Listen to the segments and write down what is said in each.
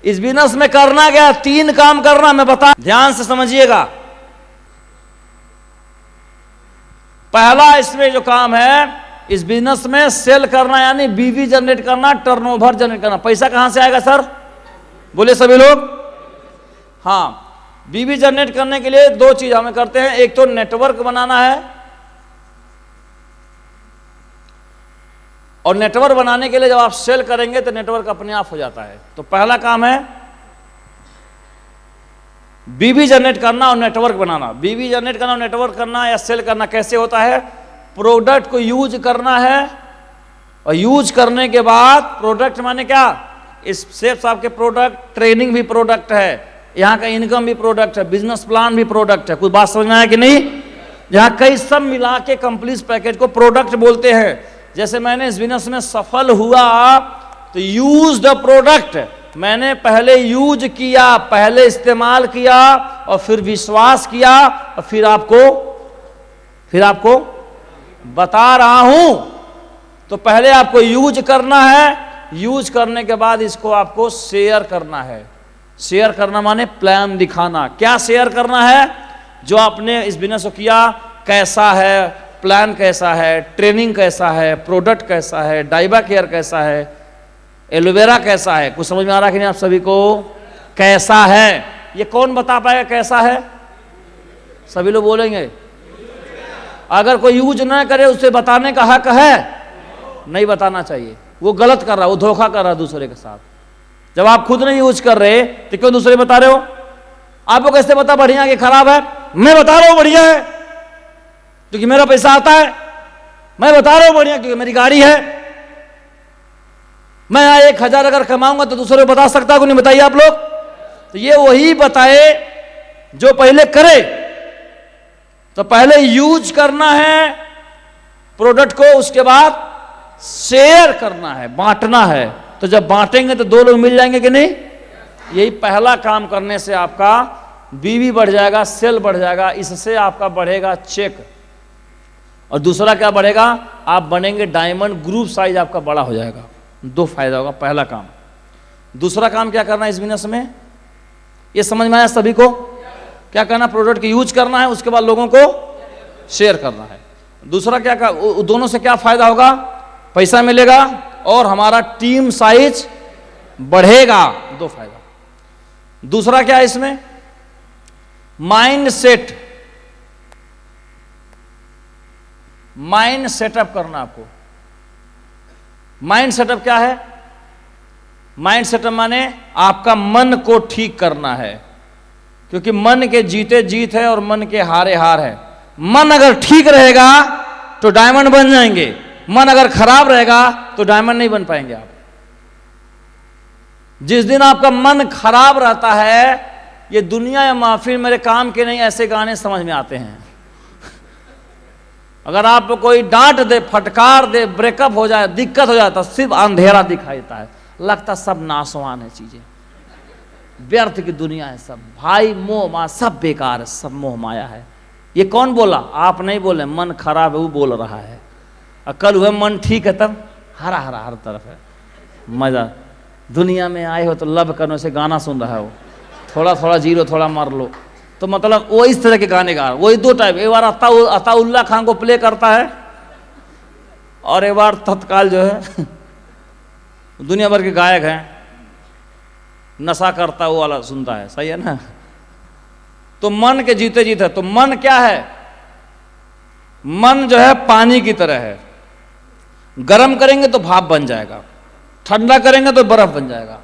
इस बिजनेस में करना क्या, 3 काम करना, मैं बता, ध्यान से समझिएगा। पहला इसमें जो काम है इस बिजनेस में सेल करना, यानी बीवी जनरेट करना, टर्नओवर जनरेट करना। पैसा कहां से आएगा सर, बोले सभी लोग। हाँ, बीवी जनरेट करने के लिए 2 चीज हमें करते हैं, एक तो नेटवर्क बनाना है, और नेटवर्क बनाने के लिए जब आप सेल करेंगे तो नेटवर्क अपने आप हो जाता है। तो पहला काम है बीवी जनरेट करना और नेटवर्क बनाना। बीवी जनरेट करना और नेटवर्क करना या सेल करना कैसे होता है, प्रोडक्ट को यूज करना है, और यूज करने के बाद प्रोडक्ट माने क्या, इस सेफ साहब के प्रोडक्ट, ट्रेनिंग भी प्रोडक्ट है, यहाँ का इनकम भी प्रोडक्ट है, बिजनेस प्लान भी प्रोडक्ट है। कुछ बात समझ में आया कि नहीं, यहाँ कई सब मिला के कंप्लीट पैकेज को प्रोडक्ट बोलते हैं। जैसे मैंने इस बिजनेस में सफल हुआ तो यूज द प्रोडक्ट, मैंने पहले यूज किया, पहले इस्तेमाल किया, और फिर विश्वास किया, और फिर आपको बता रहा हूं। तो पहले आपको यूज करना है, यूज करने के बाद इसको आपको शेयर करना है। शेयर करना माने प्लान दिखाना। क्या शेयर करना है, जो आपने इस बिजनेस को किया कैसा है, प्लान कैसा है, ट्रेनिंग कैसा है, प्रोडक्ट कैसा है, डाइबा केयर कैसा है, एलोवेरा कैसा है। कुछ समझ में आ रहा है कि नहीं आप सभी को, कैसा है, ये कौन बता पाएगा कैसा है, सभी लोग बोलेंगे। अगर कोई यूज ना करे उसे बताने का हक है, नहीं बताना चाहिए, वो गलत कर रहा है, वो धोखा कर रहा है दूसरे के साथ। जब आप खुद नहीं यूज कर रहे तो क्यों दूसरे बता रहे हो। आपको कैसे पता बढ़िया कि खराब है, मैं बता रहा हूं बढ़िया है क्योंकि मेरा पैसा आता है, मैं बता रहा हूं बढ़िया क्योंकि मेरी गाड़ी है। मैं यहां 1000 अगर कमाऊंगा तो दूसरे को बता सकता हूं, नहीं बताइए आप लोग। तो ये वही बताए जो पहले करे। तो पहले यूज करना है प्रोडक्ट को, उसके बाद शेयर करना है, बांटना है। तो जब बांटेंगे तो 2 लोग मिल जाएंगे कि नहीं। यही पहला काम करने से आपका बीवी बढ़ जाएगा, सेल बढ़ जाएगा, इससे आपका बढ़ेगा चेक। और दूसरा क्या बढ़ेगा, आप बनेंगे डायमंड, ग्रुप साइज आपका बड़ा हो जाएगा। 2 फायदा होगा, पहला काम। दूसरा काम क्या करना है इस बिजनेस में, ये समझ में आया सभी को। क्या करना, प्रोडक्ट को यूज करना है, उसके बाद लोगों को शेयर करना है। दूसरा क्या, दोनों से क्या फायदा होगा, पैसा मिलेगा और हमारा टीम साइज बढ़ेगा। 2 फायदा। दूसरा क्या है इसमें, माइंड सेट, माइंड सेटअप करना आपको। माइंड सेटअप क्या है, माइंड सेटअप माने आपका मन को ठीक करना है, क्योंकि मन के जीते जीत है और मन के हारे हार है। मन अगर ठीक रहेगा तो डायमंड बन जाएंगे, मन अगर खराब रहेगा तो डायमंड नहीं बन पाएंगे आप। जिस दिन आपका मन खराब रहता है, ये दुनिया या महफिल मेरे काम के नहीं, ऐसे गाने समझ में आते हैं। अगर आपको कोई डांट दे, फटकार दे, ब्रेकअप हो जाए, दिक्कत हो जाता, सिर्फ अंधेरा दिखाई देता है, लगता सब नासवान है, चीजें व्यर्थ की दुनिया है, सब भाई मोह माया सब बेकार है, सब मोह माया है। ये कौन बोला, आप नहीं बोले, मन खराब है वो बोल रहा है। कल हुए मन ठीक है तब हरा हरा हर तरफ है मजा। दुनिया में आए हो तो लव करने से गाना सुन रहा हो, थोड़ा थोड़ा जीरो थोड़ा मार लो, तो मतलब वो इस तरह के गाने गा, वही 2 टाइप। एक बार अताउल्ला खान को प्ले करता है और एक बार तत्काल जो है दुनिया भर के गायक हैं, नशा करता वो वाला सुनता है, सही है ना। तो मन के जीते जीत है। तो मन क्या है, मन जो है पानी की तरह है, गर्म करेंगे तो भाप बन जाएगा, ठंडा करेंगे तो बर्फ बन जाएगा,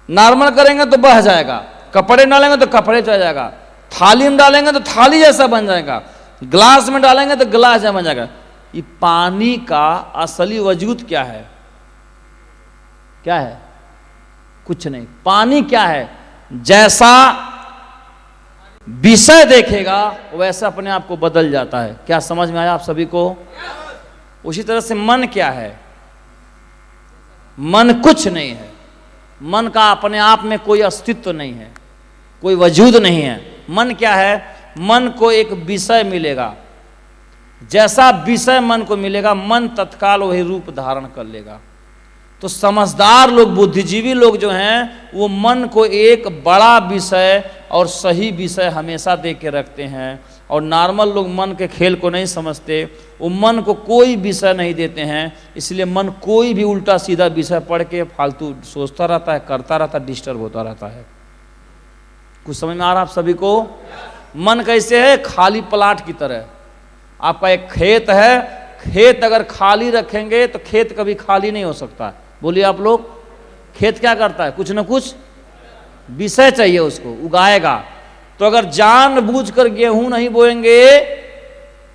नॉर्मल करेंगे तो बह जाएगा, कपड़े डालेंगे तो कपड़े चल जाएगा, थाली में डालेंगे तो थाली जैसा बन जाएगा, ग्लास में डालेंगे तो ग्लास जैसा बन जाएगा। ये पानी का असली वजूद क्या है, क्या है, कुछ नहीं। पानी क्या है, जैसा विषय देखेगा वैसा अपने आप को बदल जाता है। क्या समझ में आया आप सभी को। उसी तरह से मन क्या है, मन कुछ नहीं है, मन का अपने आप में कोई अस्तित्व नहीं है, कोई वजूद नहीं है। मन क्या है, मन को एक विषय मिलेगा, जैसा विषय मन को मिलेगा मन तत्काल वही रूप धारण कर लेगा। तो समझदार लोग, बुद्धिजीवी लोग जो हैं, वो मन को एक बड़ा विषय और सही विषय हमेशा दे के रखते हैं। और नॉर्मल लोग मन के खेल को नहीं समझते, वो मन को कोई विषय नहीं देते हैं। इसलिए मन कोई भी उल्टा सीधा विषय पढ़ के फालतू सोचता रहता है, करता रहता है, डिस्टर्ब होता रहता है। कुछ समझ में आ रहा आप सभी को? मन कैसे है? खाली प्लाट की तरह। आपका एक खेत है, खेत अगर खाली रखेंगे तो खेत कभी खाली नहीं हो सकता। बोलिए आप लोग, खेत क्या करता है? कुछ ना कुछ विषय चाहिए उसको, उगाएगा। तो अगर जानबूझकर गेहूं नहीं बोएंगे,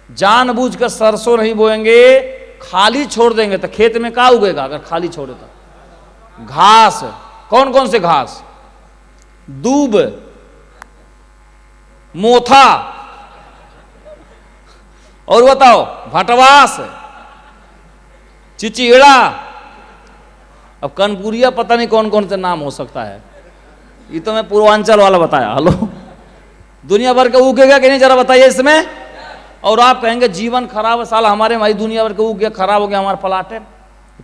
जानबूझकर सरसों नहीं बोएंगे, खाली छोड़ देंगे तो खेत में क्या उगेगा? अगर खाली छोड़े तो घास। कौन कौन से घास? दूब, मोथा, और बताओ भटवास, चिचिड़ा, अब कनपुरिया, पता नहीं कौन कौन से नाम हो सकता है। ये तो मैं पूर्वांचल वाला बताया। हेलो, दुनिया भर का उगेगा कि नहीं जरा बताइए इसमें। और आप कहेंगे जीवन खराब है, साला हमारे भाई दुनिया भर का उग गया, खराब हो गया हमारा प्लाट है।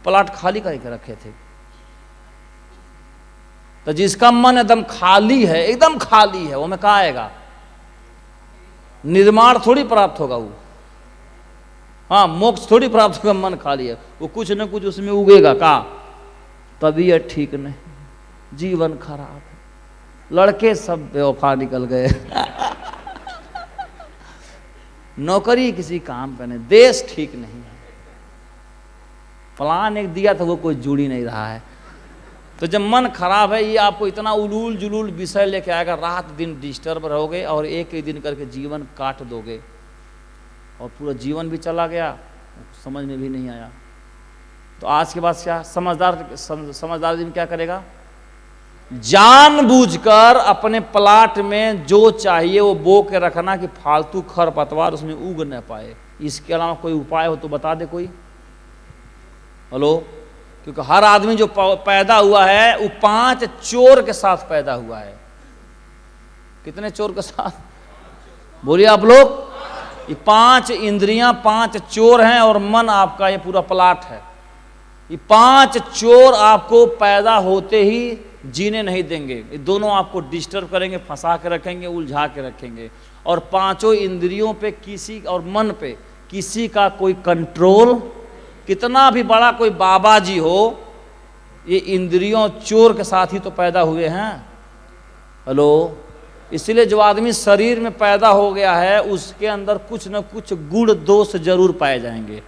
प्लाट खाली करके रखे थे। तो जिसका मन एकदम खाली है, एकदम खाली है, वो में कहा आएगा? निर्माण थोड़ी प्राप्त होगा वो, हाँ, मोक्ष थोड़ी प्राप्त होगा। मन खाली है, वो कुछ न कुछ उसमें उगेगा। का तबीयत ठीक नहीं, जीवन खराब है, लड़के सब बेवफा निकल गए, नौकरी किसी काम पे नहीं, देश ठीक नहीं है, प्लान एक दिया था वो कोई जुड़ ही नहीं रहा है। तो जब मन खराब है, ये आपको इतना उलूल जुलूल विषय लेके आएगा, रात दिन डिस्टर्ब रहोगे और एक एक दिन करके जीवन काट दोगे और पूरा जीवन भी चला गया, समझ में भी नहीं आया। तो आज के बाद क्या समझदार आदमी क्या करेगा? जानबूझकर अपने प्लाट में जो चाहिए वो बो के रखना कि फालतू खरपतवार उसमें उग न पाए। इसके अलावा कोई उपाय हो तो बता दे कोई। हेलो, क्योंकि हर आदमी जो पैदा हुआ है वो 5 चोर के साथ पैदा हुआ है। कितने चोर के साथ? बोलिए आप लोग। ये 5 इंद्रियां 5 चोर हैं और मन आपका ये पूरा प्लाट है। ये 5 चोर आपको पैदा होते ही जीने नहीं देंगे। ये दोनों आपको डिस्टर्ब करेंगे, फंसा के रखेंगे, उलझा के रखेंगे। और 5 इंद्रियों पे किसी और मन पे किसी का कोई कंट्रोल, कितना भी बड़ा कोई बाबा जी हो, ये इंद्रियों चोर के साथ ही तो पैदा हुए हैं। हेलो, इसलिए जो आदमी शरीर में पैदा हो गया है उसके अंदर कुछ न कुछ गुण दोष जरूर पाए जाएंगे।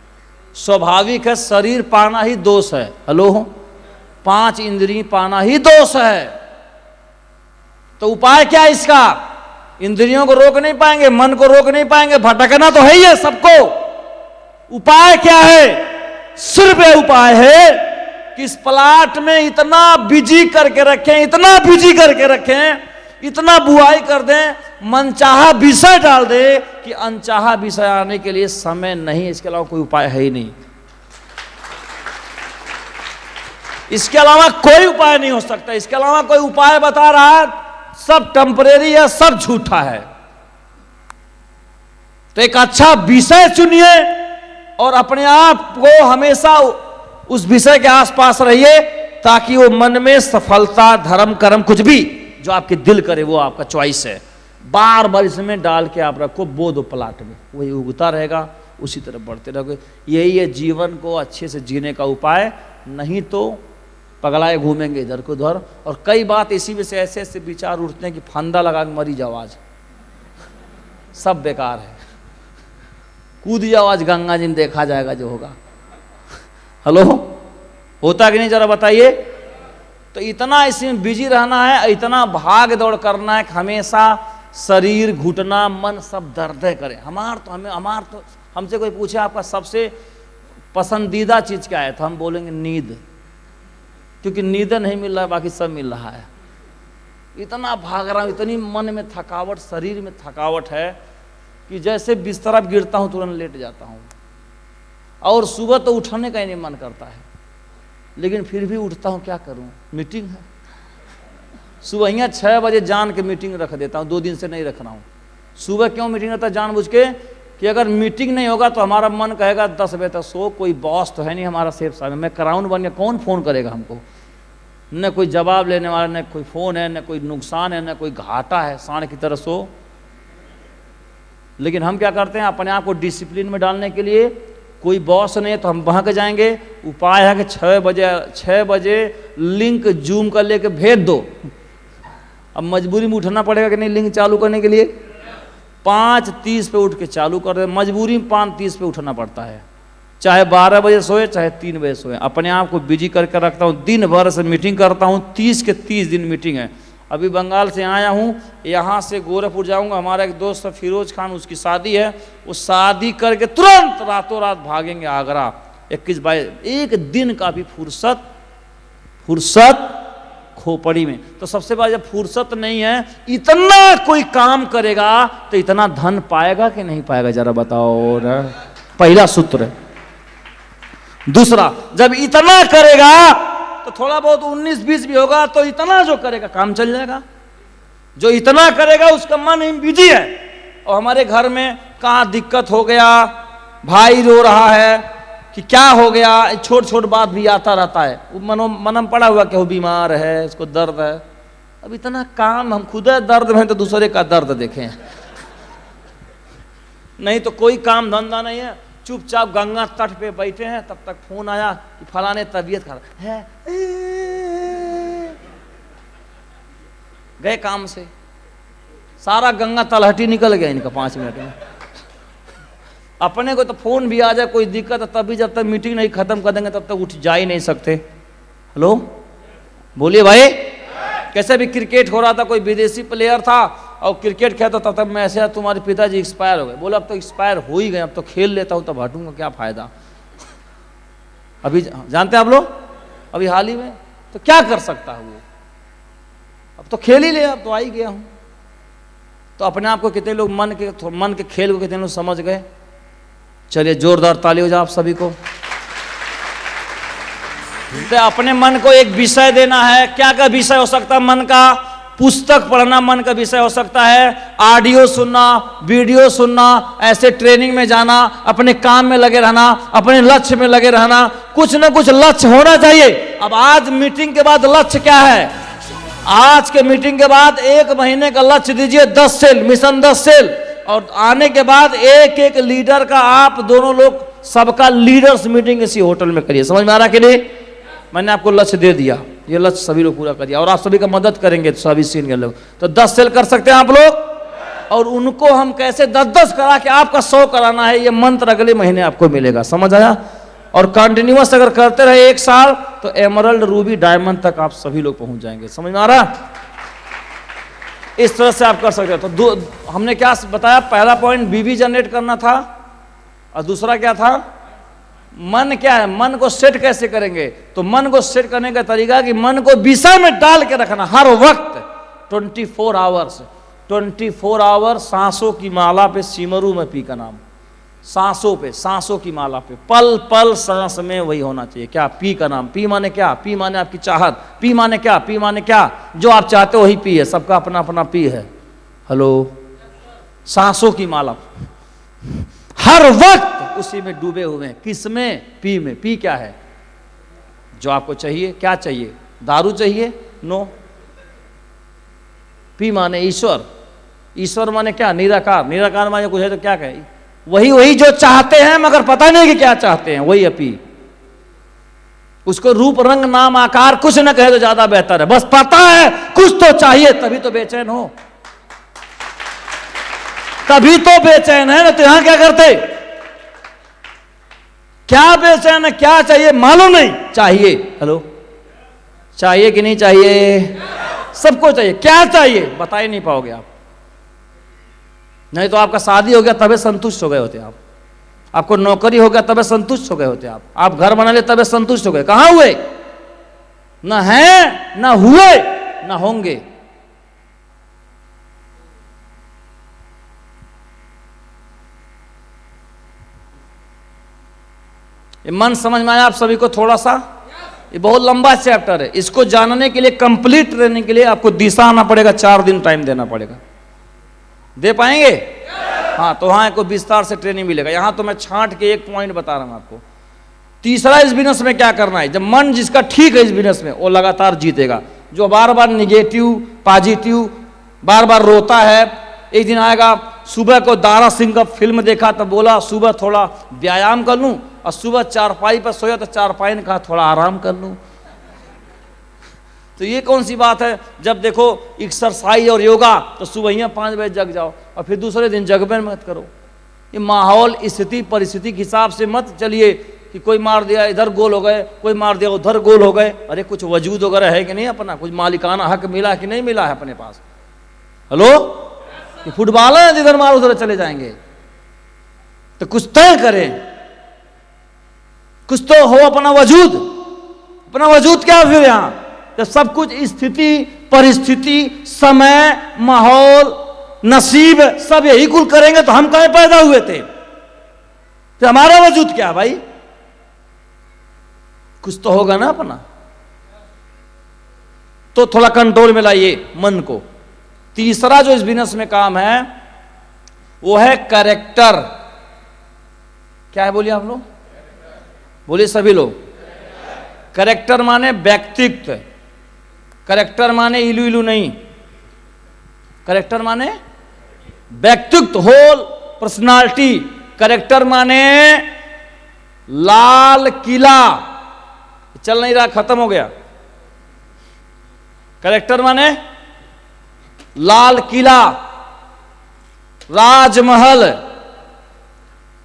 स्वाभाविक है, शरीर पाना ही दोष है। हेलो, 5 इंद्रिय पाना ही दोष है। तो उपाय क्या है इसका? इंद्रियों को रोक नहीं पाएंगे, मन को रोक नहीं पाएंगे, भटकना तो है ही है सबको। उपाय क्या है? सिर्फ उपाय है कि इस प्लाट में इतना बिजी करके रखें, इतना बिजी करके रखें, इतना बुआई कर दें, मनचाहा विषय डाल दे कि अनचाहा विषय आने के लिए समय नहीं। इसके अलावा कोई उपाय है ही नहीं। इसके अलावा कोई उपाय नहीं हो सकता। इसके अलावा कोई उपाय बता रहा है सब टेम्परेरी है, सब झूठा है। तो एक अच्छा विषय चुनिए और अपने आप को हमेशा उस विषय के आसपास रहिए ताकि वो मन में सफलता, धर्म, कर्म, कुछ भी जो आपके दिल करे वो आपका चॉइस है। बार बार इसमें डाल के आप रखो, बो दो प्लाट में, वही उगता रहेगा, उसी तरह बढ़ते रहोगे। यही है जीवन को अच्छे से जीने का उपाय। नहीं तो पगलाए घूमेंगे इधर को उधर। और कई बात इसी में से ऐसे ऐसे विचार उठते हैं कि फंदा लगा के मरी जाओ, आज सब बेकार है, कूद जाओ आज गंगा जी में, देखा जाएगा जो होगा। हेलो, होता कि नहीं जरा बताइए। तो इतना इसमें बिजी रहना है, इतना भाग दौड़ करना है कि हमेशा शरीर, घुटना, मन सब दर्द करे। हमसे कोई पूछे आपका सबसे पसंदीदा चीज क्या है, तो हम बोलेंगे नींद, क्योंकि नींद नहीं मिल रहा है, बाकी सब मिल रहा है। इतना भाग रहा हूं, इतनी मन में थकावट, शरीर में थकावट है कि जैसे बिस्तर पर गिरता हूं तुरंत लेट जाता हूं। और सुबह तो उठने का ही नहीं मन करता है, लेकिन फिर भी उठता हूं, क्या करूं, मीटिंग है। सुबह यहाँ 6 बजे जान के मीटिंग रख देता हूं, 2 दिन से नहीं रख रहा हूं। सुबह क्यों मीटिंग रहता है जानबूझ के कि अगर मीटिंग नहीं होगा तो हमारा मन कहेगा 10 बजे तक सो, कोई बॉस तो है नहीं हमारा सेफ साहब, मैं क्राउन बन गया, कौन फ़ोन करेगा हमको, न कोई जवाब लेने वाला, न कोई फ़ोन है, न कोई नुकसान है, न कोई घाटा है, सांड की तरह सो। लेकिन हम क्या करते हैं, अपने आप को डिसिप्लिन में डालने के लिए, कोई बॉस नहीं है तो हम वहाँ के जाएंगे, उपाय है कि 6 बजे लिंक जूम कर लेके भेज दो। अब मजबूरी में उठना पड़ेगा कि नहीं लिंक चालू करने के लिए, 5:30 पे उठ के चालू कर दे, मजबूरी में 5:30 पे उठना पड़ता है, चाहे 12 बजे सोए चाहे 3 बजे सोए। अपने आप को बिजी करके रखता हूँ, दिन भर से मीटिंग करता हूँ, 30 के 30 दिन मीटिंग है। अभी बंगाल से आया हूँ, यहाँ से गोरखपुर जाऊँगा, हमारा एक दोस्त है फिरोज खान, उसकी शादी है, वो शादी करके तुरंत रातों रात भागेंगे आगरा 21-22, एक दिन का भी फुर्सत खोपड़ी में। तो सबसे बड़ा, जब फुर्सत नहीं है, इतना कोई काम करेगा तो इतना धन पाएगा कि नहीं पाएगा, जरा बताओ ना। पहला सूत्र। दूसरा, जब इतना करेगा तो थोड़ा बहुत 19-20 भी होगा तो इतना जो करेगा काम चल जाएगा। जो इतना करेगा उसका मन बिजी है। और हमारे घर में कहाँ दिक्कत हो गया, भाई रो रहा है कि क्या हो गया, छोट छोट बात भी आता रहता है, वो मनम पड़ा हुआ कि वो बीमार है, इसको दर्द है। अब इतना काम, हम खुद दर्द में तो दूसरे का दर्द देखें। नहीं तो कोई काम धंधा नहीं है, चुपचाप गंगा तट पे बैठे हैं, तब तक फोन आया कि फलाने तबीयत खराब है, गए काम से, सारा गंगा तलहटी निकल गया इनका 5 मिनट में। अपने को तो फोन भी आ जाए कोई दिक्कत है, तभी जब तक मीटिंग नहीं खत्म कर देंगे तब तक उठ जा ही नहीं सकते। हेलो, बोलिए भाई। कैसे भी क्रिकेट हो रहा था, कोई विदेशी प्लेयर था और क्रिकेट खेलता था, तब मैं ऐसे, तुम्हारे पिताजी एक्सपायर हो गए। बोला अब तो एक्सपायर हो ही गए, अब तो खेल लेता हूँ, तब हटूंगा, क्या फायदा। अभी जानते हैं आप लोग, अभी हाल ही में, तो क्या कर सकता है वो, अब तो खेल ही ले, अब तो आ ही गया हूँ। तो अपने आप को कितने लोग मन के खेल को कितने लोग समझ गए। चलिए जोरदार ताली हो जाए आप सभी को। तो अपने मन को एक विषय देना है। क्या का विषय हो सकता है मन का? पुस्तक पढ़ना मन का विषय हो सकता है, ऑडियो सुनना, वीडियो सुनना, ऐसे ट्रेनिंग में जाना, अपने काम में लगे रहना, अपने लक्ष्य में लगे रहना, कुछ ना कुछ लक्ष्य होना चाहिए। अब आज मीटिंग के बाद लक्ष्य क्या है? आज के मीटिंग के बाद 1 महीने का लक्ष्य दीजिए, 10 सेल, मिशन 10 सेल। और आने के बाद एक एक लीडर का, आप दोनों लोग सबका लीडर्स मीटिंग इसी होटल में करिए। समझ में आ रहा कि नहीं? मैंने आपको लक्ष्य दे दिया, ये लक्ष्य सभी लोग पूरा करिए और आप सभी का मदद करेंगे तो सभी सीन के लोग। तो 10 सेल कर सकते हैं आप लोग, और उनको हम कैसे 10-10 करा के आपका 100 कराना है, ये मंत्र अगले महीने आपको मिलेगा। समझ आया? और कंटिन्यूअस अगर करते रहे 1 साल तो एमरल्ड, रूबी, डायमंड तक आप सभी लोग पहुंच जाएंगे। समझ में आ रहा? इस तरह से आप कर सकते हो। तो हमने क्या बताया? पहला पॉइंट बीबी जनरेट करना था, और दूसरा क्या था? मन क्या है, मन को सेट कैसे करेंगे? तो मन को सेट करने का तरीका कि मन को विषय में डाल के रखना हर वक्त, 24 आवर्स सांसों की माला पे सिमरू में पी का नाम, सांसों पे, सांसों की माला पे, पल पल सांस में वही होना चाहिए। क्या? पी का नाम। पी माने क्या? पी माने आपकी चाहत। पी माने क्या? पी माने क्या? जो आप चाहते हो वही पी है, सबका अपना अपना पी है। हेलो, सांसों की माला, हर वक्त उसी में डूबे हुए हैं। किसमें? पी में। पी क्या है? जो आपको चाहिए। क्या चाहिए? दारू चाहिए? नो। पी माने ईश्वर। ईश्वर माने क्या? निराकार। निराकार माने कुछ है तो क्या कहे? वही जो चाहते हैं मगर पता नहीं कि क्या चाहते हैं, वही है पी। उसको रूप रंग नाम आकार कुछ न कहे तो ज्यादा बेहतर है, बस पता है कुछ तो चाहिए, तभी तो बेचैन हो, तभी तो बेचैन है ना। तो यहां क्या करते? क्या बेचैन है, क्या चाहिए मालूम नहीं, चाहिए। हेलो, चाहिए कि नहीं चाहिए? सबको चाहिए। क्या चाहिए बता ही नहीं पाओगे आप। नहीं तो आपका शादी हो गया तबे संतुष्ट हो गए होते आप, आपको नौकरी हो गया तबे संतुष्ट हो गए होते आप घर बना ले तबे संतुष्ट हो गए। कहां हुए? ना है, ना हुए, ना होंगे। ये मन समझ में आया आप सभी को? थोड़ा सा, ये बहुत लंबा चैप्टर है, इसको जानने के लिए, कंप्लीट ट्रेनिंग के लिए आपको दिशा आना पड़ेगा, 4 दिन टाइम देना पड़ेगा। दे पाएंगे? हाँ, तो वहाँ को विस्तार से ट्रेनिंग मिलेगा। यहाँ तो मैं छांट के एक पॉइंट बता रहा हूँ आपको। तीसरा, इस बिजनेस में क्या करना है, जब मन जिसका ठीक है इस बिजनेस में, वो लगातार जीतेगा। जो बार बार निगेटिव पॉजिटिव बार बार रोता है, एक दिन आएगा। सुबह को दारा सिंह का फिल्म देखा तो बोला सुबह थोड़ा व्यायाम कर लूं, और सुबह चारपाई पर सोया तो चारपाई ने कहा थोड़ा आराम कर लूं। तो ये कौन सी बात है? जब देखो एक्सरसाइज और योगा तो सुबह ही 5 बजे जग जाओ और फिर दूसरे दिन जगबे मत करो। ये माहौल स्थिति परिस्थिति के हिसाब से मत चलिए कि कोई मार दिया इधर गोल हो गए, कोई मार दिया उधर गोल हो गए। अरे कुछ वजूद वगैरह है कि नहीं, अपना कुछ मालिकाना हक मिला कि नहीं मिला है अपने पास? हेलो, ये फुटबॉल है जिधर मारो उधर चले जाएंगे। तो कुछ तय करें, कुछ तो हो अपना वजूद। अपना वजूद क्या फिर यहां, जब सब कुछ स्थिति परिस्थिति समय माहौल नसीब सब यही कुल करेंगे तो हम कहीं पैदा हुए थे? तो हमारा वजूद क्या भाई? कुछ तो होगा ना अपना। तो थोड़ा कंट्रोल में लाइए मन को। तीसरा जो इस बिजनेस में काम है वो है कैरेक्टर। क्या है बोलिए आप लोग, बोलिए सभी लोग। कैरेक्टर माने व्यक्तित्व, कैरेक्टर माने इलू इलू नहीं, कैरेक्टर माने व्यक्तित्व, होल पर्सनालिटी। कैरेक्टर माने लाल किला, चल नहीं रहा, खत्म हो गया। कैरेक्टर माने लाल किला, राजमहल।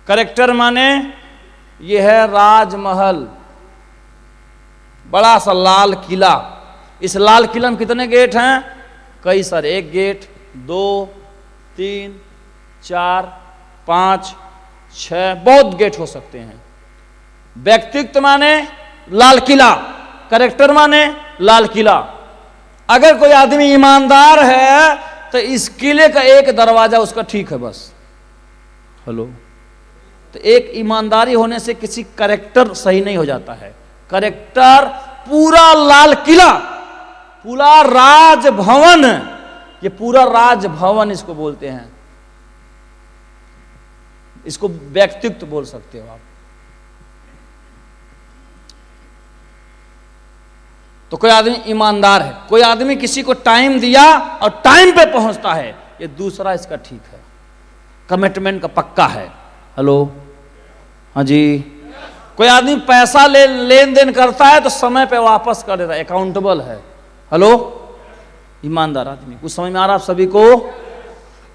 कैरेक्टर माने ये है राजमहल, बड़ा सा लाल किला। इस लाल किला में कितने गेट हैं? कई सारे, 1 गेट 2 3 4 5 6, बहुत गेट हो सकते हैं। व्यक्तित्व माने लाल किला, कैरेक्टर माने लाल किला। अगर कोई आदमी ईमानदार है तो इस किले का एक दरवाजा उसका ठीक है बस। हेलो, तो एक ईमानदारी होने से किसी कैरेक्टर सही नहीं हो जाता है। कैरेक्टर पूरा लाल किला, पूरा राजभवन, ये पूरा राजभवन इसको बोलते हैं। इसको व्यक्तित्व बोल सकते हो आप। तो कोई आदमी ईमानदार है, कोई आदमी किसी को टाइम दिया और टाइम पे पहुंचता है, ये दूसरा इसका ठीक है। कमिटमेंट का पक्का है। हेलो, हाँ जी। कोई आदमी पैसा लेन देन करता है तो समय पे वापस कर देता है, अकाउंटेबल है। हेलो, ईमानदार आदमी। कुछ समझ में आ रहा आप सभी को?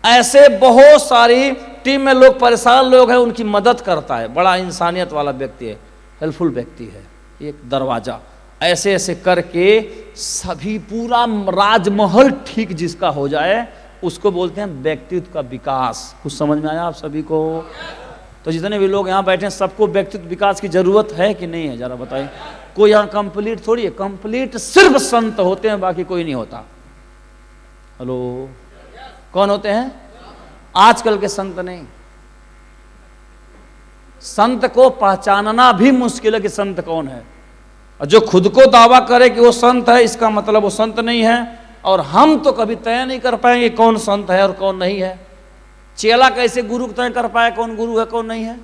ऐसे बहुत सारी टीम में लोग परेशान लोग हैं, उनकी मदद करता है, बड़ा इंसानियत वाला व्यक्ति है, हेल्पफुल व्यक्ति है। एक दरवाजा ऐसे ऐसे करके सभी पूरा राजमहल ठीक जिसका हो जाए उसको बोलते हैं व्यक्तित्व का विकास। कुछ समझ में आया आप सभी को? तो जितने भी लोग यहाँ बैठे हैं सबको व्यक्तित्व विकास की जरूरत है कि नहीं है, जरा बताइए। कोई यहाँ कंप्लीट थोड़ी है, कंप्लीट सिर्फ संत होते हैं, बाकी कोई नहीं होता। हेलो, कौन होते हैं? आजकल के संत नहीं। संत को पहचानना भी मुश्किल है कि संत कौन है। और जो खुद को दावा करे कि वो संत है, इसका मतलब वो संत नहीं है। और हम तो कभी तय नहीं कर पाएंगे कौन संत है और कौन नहीं है। चेला कैसे गुरु तय कर पाए कौन गुरु है कौन नहीं है?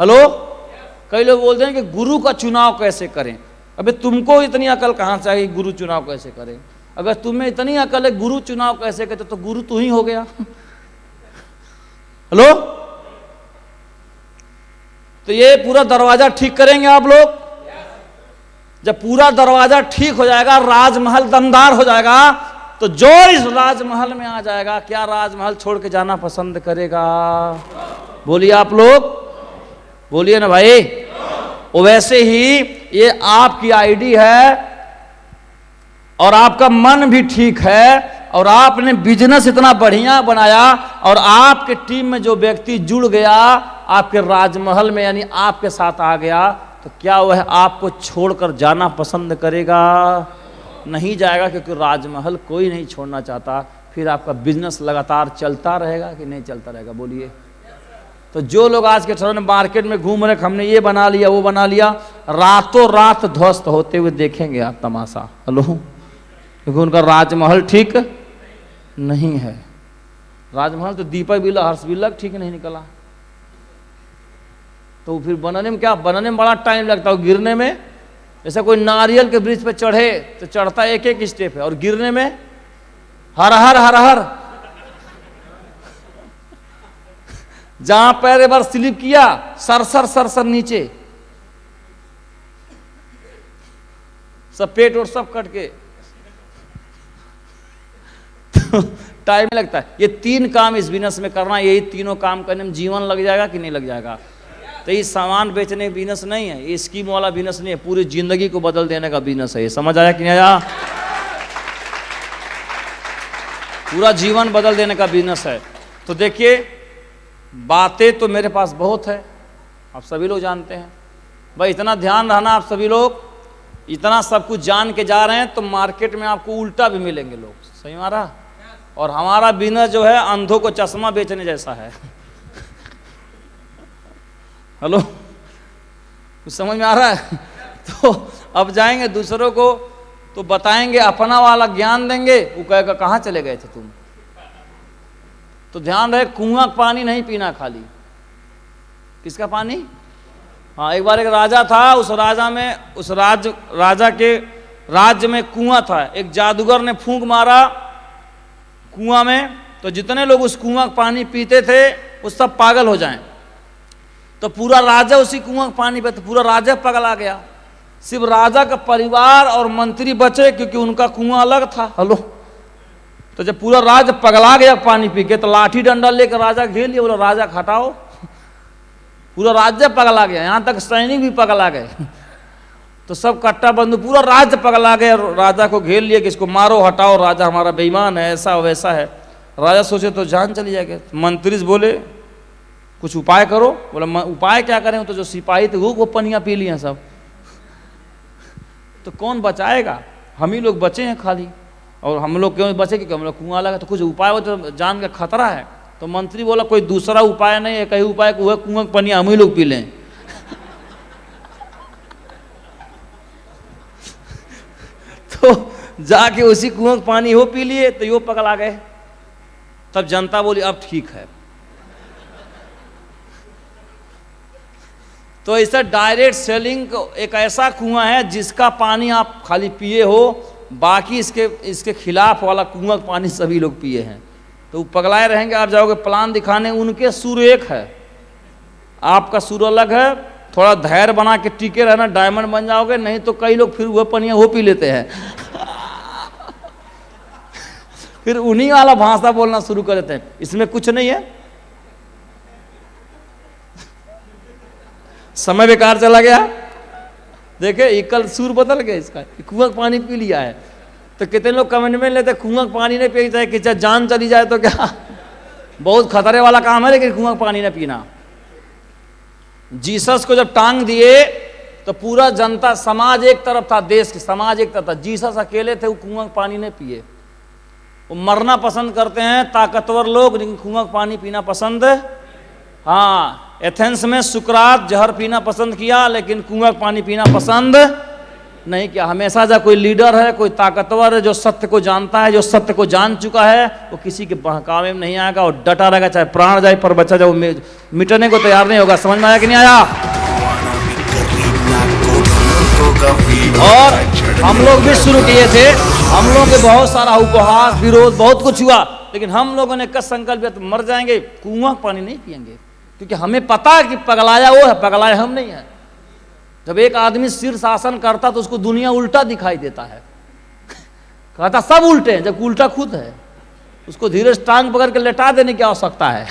हेलो, कई लोग बोलते हैं कि गुरु का चुनाव कैसे करें। अबे तुमको इतनी अकल कहां से आई गुरु चुनाव कैसे करें? अगर तुम्हें इतनी अकल है गुरु चुनाव कैसे करते तो गुरु तू ही हो गया। हेलो, तो ये पूरा दरवाजा ठीक करेंगे आप लोग। जब पूरा दरवाजा ठीक हो जाएगा, राजमहल दमदार हो जाएगा, तो जो इस राजमहल में आ जाएगा, क्या राजमहल छोड़ के जाना पसंद करेगा? बोलिए आप लोग, बोलिए ना भाई। वैसे ही ये आपकी आईडी है और आपका मन भी ठीक है और आपने बिजनेस इतना बढ़िया बनाया और आपके टीम में जो व्यक्ति जुड़ गया आपके राजमहल में, यानी आपके साथ आ गया, तो क्या वह आपको छोड़कर जाना पसंद करेगा? नहीं जाएगा, क्योंकि राजमहल कोई नहीं छोड़ना चाहता। फिर आपका बिजनेस लगातार चलता रहेगा कि नहीं चलता रहेगा? बोलिए। तो जो लोग आज के समय मार्केट में घूम रहे, हमने ये बना लिया वो बना लिया, रातों रात ध्वस्त होते हुए देखेंगे आप तमाशा। हेलो, क्योंकि उनका राजमहल ठीक नहीं है। राजमहल तो दीपक बिरला, हर्ष बिरला ठीक नहीं निकला। तो फिर बनाने में क्या, बनाने में बड़ा टाइम लगता है, गिरने में जैसे कोई नारियल के वृक्ष पे चढ़े तो चढ़ता एक एक स्टेप है, और गिरने में हर हर हर हर। जहां पैर एक बार स्लिप किया सरसर सरसर नीचे, सब पेट और सब कट के तो टाइम लगता है। ये 3 काम इस बिजनेस में करना, यही तीनों काम करने में जीवन लग जाएगा कि नहीं लग जाएगा। तो ये सामान बेचने का बिजनेस नहीं है, ये स्कीम वाला बिजनेस नहीं है, पूरी जिंदगी को बदल देने का बिजनेस है। ये समझ आया कि नहीं आया? पूरा जीवन बदल देने का बिजनेस है। तो देखिए, बातें तो मेरे पास बहुत है, आप सभी लोग जानते हैं भाई। इतना ध्यान रहना, आप सभी लोग इतना सब कुछ जान के जा रहे हैं तो मार्केट में आपको उल्टा भी मिलेंगे लोग, सही मारा। और हमारा बिजनेस जो है अंधों को चश्मा बेचने जैसा है। हेलो, कुछ समझ में आ रहा है? तो अब जाएंगे दूसरों को तो बताएंगे, अपना वाला ज्ञान देंगे, वो कहेगा कहाँ चले गए थे तुम। तो ध्यान रहे, कुआं का पानी नहीं पीना खाली। किसका पानी? हाँ, एक बार एक राजा था, उस राजा के राज्य में कुआं था। एक जादूगर ने फूंक मारा कुआं में, तो जितने लोग उस कुआं का पानी पीते थे वो सब पागल हो जाएं। तो पूरा राजा उसी कुआं का पानी पीते, पूरा राजा पगला गया। सिर्फ राजा का परिवार और मंत्री बचे, क्योंकि उनका कुआं अलग था। हेलो, तो जब पूरा राज पगला गया पानी पी के, तो लाठी डंडा लेकर राजा घेर लिया, बोला राजा हटाओ। पूरा राज्य पगला गया, यहाँ तक सैनिक भी पगला गए। तो सब कट्टा बंदूक, पूरा राज्य पगला गया, राजा को घेर लिया कि इसको मारो, हटाओ, राजा हमारा बेईमान है, ऐसा वैसा है। राजा सोचे तो जान चली जाएगी। मंत्री से बोले कुछ उपाय करो। बोला उपाय क्या करें, तो जो सिपाही थे वो पनियाँ पी लिए सब। तो कौन बचाएगा? हम ही लोग बचे हैं खाली। और हम लोग क्यों बचे? क्योंकि हम लोग कुआं लगा। तो कुछ उपाय हो, तो जान का खतरा है। तो मंत्री बोला कोई दूसरा उपाय नहीं है, कहीं उपाय को कुआं की पनिया हम ही लोग पी लें। तो जाके उसी कुआं का पानी हो पी लिए, तो यो पगला गए। तब जनता बोली अब ठीक है। तो ऐसा डायरेक्ट सेलिंग एक ऐसा कुआं है जिसका पानी आप खाली पिए हो, बाकी इसके खिलाफ वाला कुआं का पानी सभी लोग पिए हैं। तो पगलाए रहेंगे। आप जाओगे प्लान दिखाने, उनके सुर एक है, आपका सुर अलग है। थोड़ा धैर्य बना के टिके रहना, डायमंड बन जाओगे। नहीं तो कई लोग फिर वह पनिया वो पी लेते हैं। फिर उन्हीं वाला भाषा बोलना शुरू कर देते हैं, इसमें कुछ नहीं है, समय बेकार चला गया। देखे कल सुर बदल गया इसका, कुआं का पानी पी लिया है। तो कितने लोग कमेंट में लेते कुआं का पानी नहीं पी जाए, कि चाहे जान चली जाए तो क्या, बहुत खतरे वाला काम है। लेकिन कुआं का पानी नहीं पीना। जीसस को जब टांग दिए तो पूरा जनता समाज एक तरफ था, देश की समाज एक तरफ था। जीसस अकेले थे, वो कुआं का पानी नहीं पिए। वो मरना पसंद करते हैं ताकतवर लोग, लेकिन कुआं का पानी पीना पसंद। हाँ, एथेंस में सुकरात जहर पीना पसंद किया, लेकिन कुआं का पानी पीना पसंद नहीं किया। हमेशा जब कोई लीडर है, कोई ताकतवर है, जो सत्य को जानता है, जो सत्य को जान चुका है, वो किसी के बहकावे में नहीं आएगा और डटा रहेगा, चाहे प्राण जाए पर बच्चा जाए, मिटने को तैयार नहीं होगा। समझ में आया कि नहीं आया? और हम लोग भी शुरू किए थे, हम लोगों के बहुत सारा उपहास विरोध बहुत कुछ हुआ, लेकिन हम लोगों ने कस संकल्प किया, तो मर जाएंगे, कुआं का पानी नहीं पिएंगे। क्योंकि हमें पता है कि पगलाया वो है, पगलाया हम नहीं है। जब एक आदमी शीर्षासन करता तो उसको दुनिया उल्टा दिखाई देता है, कहता सब उल्टे हैं, जबकि उल्टा खुद है। उसको धीरे से टांग पकड़ के लेटा देने की आवश्यकता है।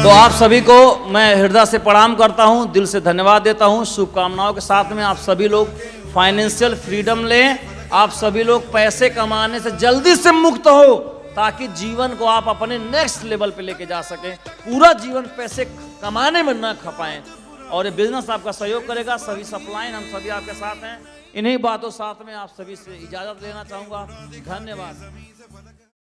तो आप सभी को मैं हृदय से प्रणाम करता हूं, दिल से धन्यवाद देता हूं। शुभकामनाओं के साथ में आप सभी लोग फाइनेंशियल फ्रीडम लें, आप सभी लोग पैसे कमाने से जल्दी से मुक्त हो, ताकि जीवन को आप अपने नेक्स्ट लेवल पे लेके जा सकें। पूरा जीवन पैसे कमाने में न खपाएं, और ये बिजनेस आपका सहयोग करेगा। सभी सप्लाइन हम सभी आपके साथ हैं। इन्हीं बातों साथ में आप सभी से इजाजत लेना चाहूंगा। धन्यवाद।